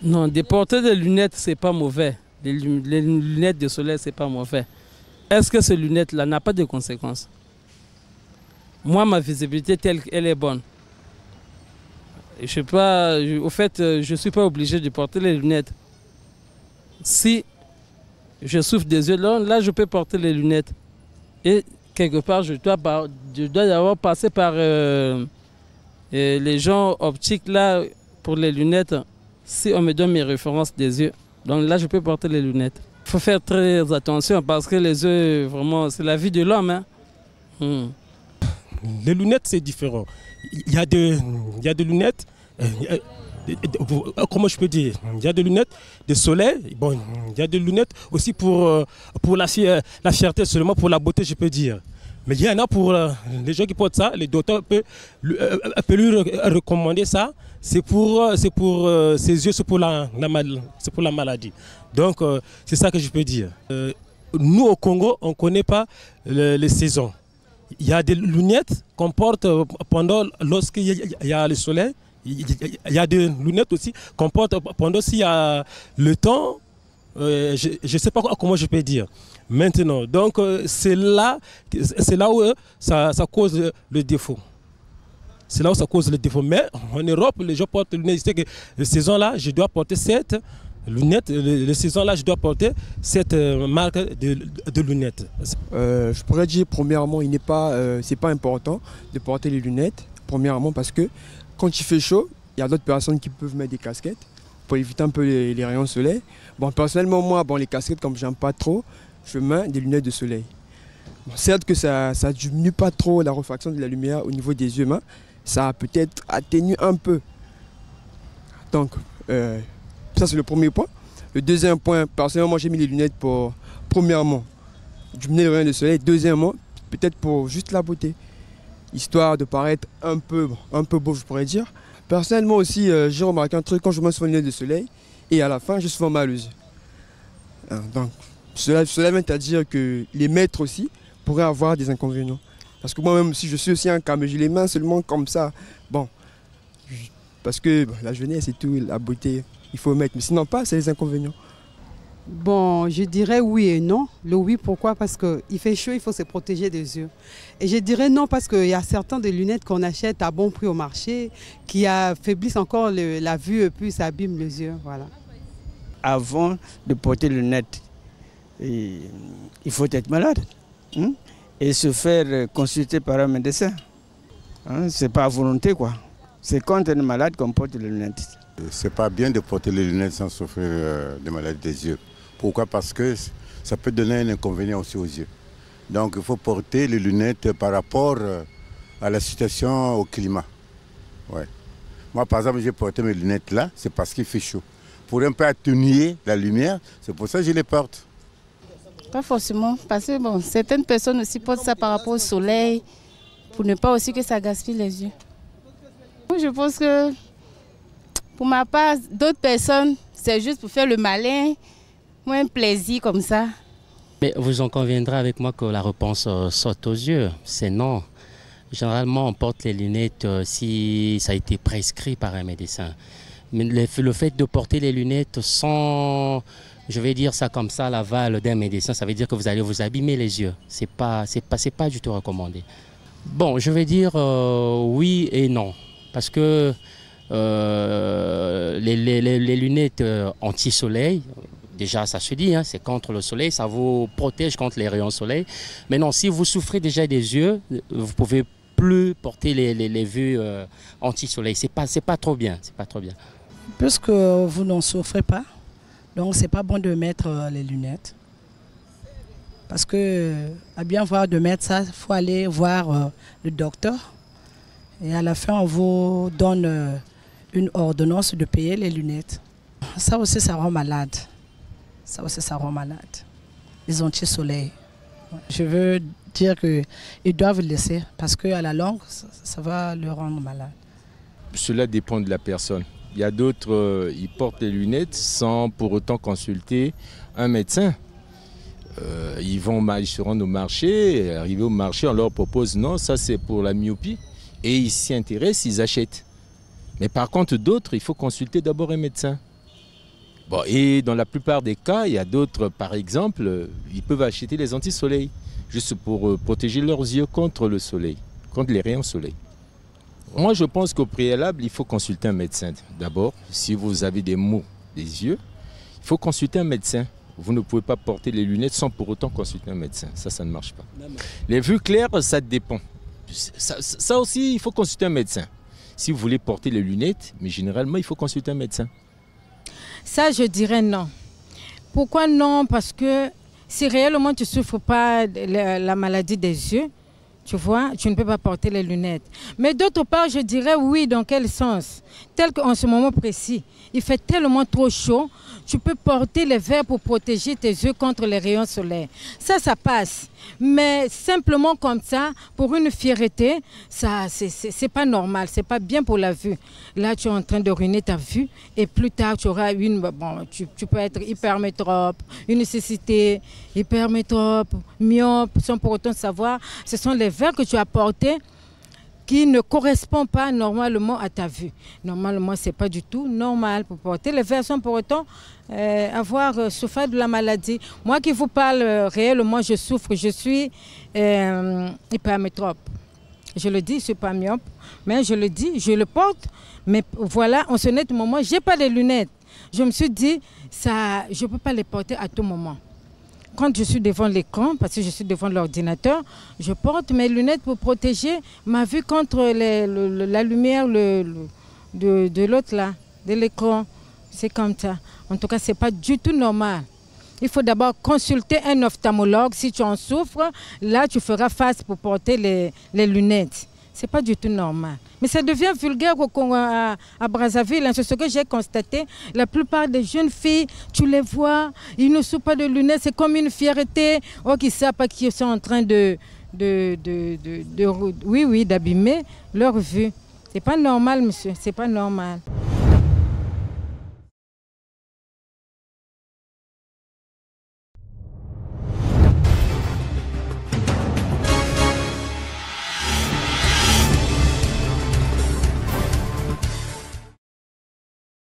Non, de porter des lunettes, c'est pas mauvais. Les lunettes de soleil, c'est pas mauvais. Est-ce que ces lunettes-là n'ont pas de conséquences? Moi, ma visibilité telle qu'elle est bonne. Je sais pas, au fait, je ne suis pas obligé de porter les lunettes. Si je souffre des yeux, là, je peux porter les lunettes. Et quelque part, je dois d'abord passer par les gens optiques là pour les lunettes. Si on me donne mes références des yeux, donc là, je peux porter les lunettes. Il faut faire très attention parce que les yeux, vraiment, c'est la vie de l'homme. Hein. Les lunettes, c'est différent. Il y a des lunettes, comment je peux dire, il y a des lunettes de soleil, bon, il y a des lunettes aussi pour la fierté, seulement pour la beauté, je peux dire. Mais il y en a pour les gens qui portent ça, les docteurs peuvent lui recommander ça, c'est pour ses yeux, c'est pour la maladie. Donc, c'est ça que je peux dire. Nous, au Congo, on ne connaît pas les saisons. Il y a des lunettes qu'on porte lorsqu'il y a le soleil. Il y a des lunettes aussi qu'on porte pendant s'il y a le temps. Je ne sais pas comment je peux dire. Maintenant, donc c'est là où ça cause le défaut. C'est là où ça cause le défaut. Mais en Europe, les gens portent les lunettes. Je sais que la saison-là, je dois porter cette lunettes. La saison-là, je dois porter cette marque de lunettes. Je pourrais dire, premièrement, c'est pas important de porter les lunettes. Premièrement, parce que quand il fait chaud, il y a d'autres personnes qui peuvent mettre des casquettes pour éviter un peu les rayons de soleil. Bon, personnellement, moi, les casquettes, comme j'aime pas trop, je mets des lunettes de soleil. Bon, certes que ça ne diminue pas trop la refraction de la lumière au niveau des yeux, mais ça peut-être atténue un peu. Donc, ça c'est le premier point. Le deuxième point, personnellement, j'ai mis les lunettes pour, premièrement, diminuer les rayons de soleil. Deuxièmement, peut-être pour juste la beauté, histoire de paraître un peu beau, je pourrais dire. Personnellement aussi, j'ai remarqué un truc, quand je mets souvent les lunettes de soleil, et à la fin, j'ai souvent mal aux yeux. Donc, cela vient à dire que les maîtres aussi pourraient avoir des inconvénients. Parce que moi-même, si je suis aussi un cas, mais j'ai les mains seulement comme ça, bon, parce que la jeunesse et tout, la beauté, il faut mettre, mais sinon pas, c'est les inconvénients. Bon, je dirais oui et non. Le oui, pourquoi? Parce qu'il fait chaud, il faut se protéger des yeux. Et je dirais non parce qu'il y a certaines des lunettes qu'on achète à bon prix au marché qui affaiblissent encore la vue et puis ça abîme les yeux. Voilà. Avant de porter les lunettes, il faut être malade et se faire consulter par un médecin. C'est pas à volonté, quoi. C'est quand on est malade qu'on porte les lunettes. C'est pas bien de porter les lunettes sans souffrir de maladies des yeux. Pourquoi? Parce que ça peut donner un inconvénient aussi aux yeux. Donc il faut porter les lunettes par rapport à la situation, au climat. Ouais. Moi par exemple, j'ai porté mes lunettes là, c'est parce qu'il fait chaud. Pour un peu atténuer la lumière, c'est pour ça que je les porte. Pas forcément, parce que bon, certaines personnes aussi portent ça par rapport au soleil, pour ne pas aussi que ça gaspille les yeux. Je pense que pour ma part, d'autres personnes, c'est juste pour faire le malin, ou un plaisir comme ça. Mais vous en conviendrez avec moi que la réponse saute aux yeux, c'est non. Généralement, on porte les lunettes si ça a été prescrit par un médecin. Mais le fait de porter les lunettes sans, je vais dire ça comme ça, l'aval d'un médecin, ça veut dire que vous allez vous abîmer les yeux. C'est pas du tout recommandé. Bon, je vais dire oui et non. Parce que les lunettes anti-soleil, déjà ça se dit, c'est contre le soleil, ça vous protège contre les rayons soleil. Mais non, si vous souffrez déjà des yeux, vous pouvez plus porter les vues anti-soleil. C'est pas trop bien, c'est pas trop bien. Puisque vous n'en souffrez pas, donc c'est pas bon de mettre les lunettes. Parce que, à bien voir de mettre ça, il faut aller voir le docteur. Et à la fin, on vous donne une ordonnance de payer les lunettes. Ça aussi, ça rend malade. Ça aussi, ça rend malade. Les anti-soleil. Je veux dire qu'ils doivent le laisser parce qu'à la longue, ça va le rendre malade. Cela dépend de la personne. Il y a d'autres, ils portent les lunettes sans pour autant consulter un médecin. Ils se rendent au marché, arrivés au marché, on leur propose non, ça c'est pour la myopie. Et ils s'y intéressent, ils achètent. Mais par contre, d'autres, il faut consulter d'abord un médecin. Bon, et dans la plupart des cas, il y a d'autres, par exemple, ils peuvent acheter les anti-soleil, juste pour protéger leurs yeux contre le soleil, contre les rayons soleil. Moi, je pense qu'au préalable, il faut consulter un médecin. D'abord, si vous avez des maux des yeux, il faut consulter un médecin. Vous ne pouvez pas porter les lunettes sans pour autant consulter un médecin. Ça ne marche pas. Les vues claires, ça dépend. Ça aussi, il faut consulter un médecin. Si vous voulez porter les lunettes, mais généralement, il faut consulter un médecin. Ça, je dirais non. Pourquoi non? Parce que si réellement tu ne souffres pas de la maladie des yeux, tu vois, tu ne peux pas porter les lunettes. Mais d'autre part, je dirais oui, dans quel sens? Tel qu'en ce moment précis, il fait tellement trop chaud, tu peux porter les verres pour protéger tes yeux contre les rayons solaires. Ça passe. Mais simplement comme ça, pour une fierté, ça, c'est pas normal, c'est pas bien pour la vue. Là, tu es en train de ruiner ta vue et plus tard, tu auras tu peux être hypermétrope, une cécité, hypermétrope, myope, sans pour autant savoir. Ce sont les verres que tu as portés qui ne correspond pas normalement à ta vue. Normalement, ce n'est pas du tout normal pour porter les verres sans pour autant avoir souffert de la maladie. Moi qui vous parle réellement, je souffre, je suis hypermétrope. Je le dis, je ne suis pas myope, mais je le dis, je le porte. Mais voilà, en ce net moment, je n'ai pas de lunettes. Je me suis dit, ça, je ne peux pas les porter à tout moment. Quand je suis devant l'écran, parce que je suis devant l'ordinateur, je porte mes lunettes pour protéger ma vue contre la lumière de l'autre là, de l'écran. C'est comme ça. En tout cas, ce n'est pas du tout normal. Il faut d'abord consulter un ophtalmologue. Si tu en souffres, là, tu feras face pour porter les lunettes. Ce n'est pas du tout normal. Mais ça devient vulgaire à Brazzaville. C'est ce que j'ai constaté. La plupart des jeunes filles, tu les vois, ils ne souffrent pas de lunettes. C'est comme une fierté. Oh, qui ne savent pas qu'ils sont en train d'abîmer leur vue. Ce n'est pas normal, monsieur. Ce n'est pas normal.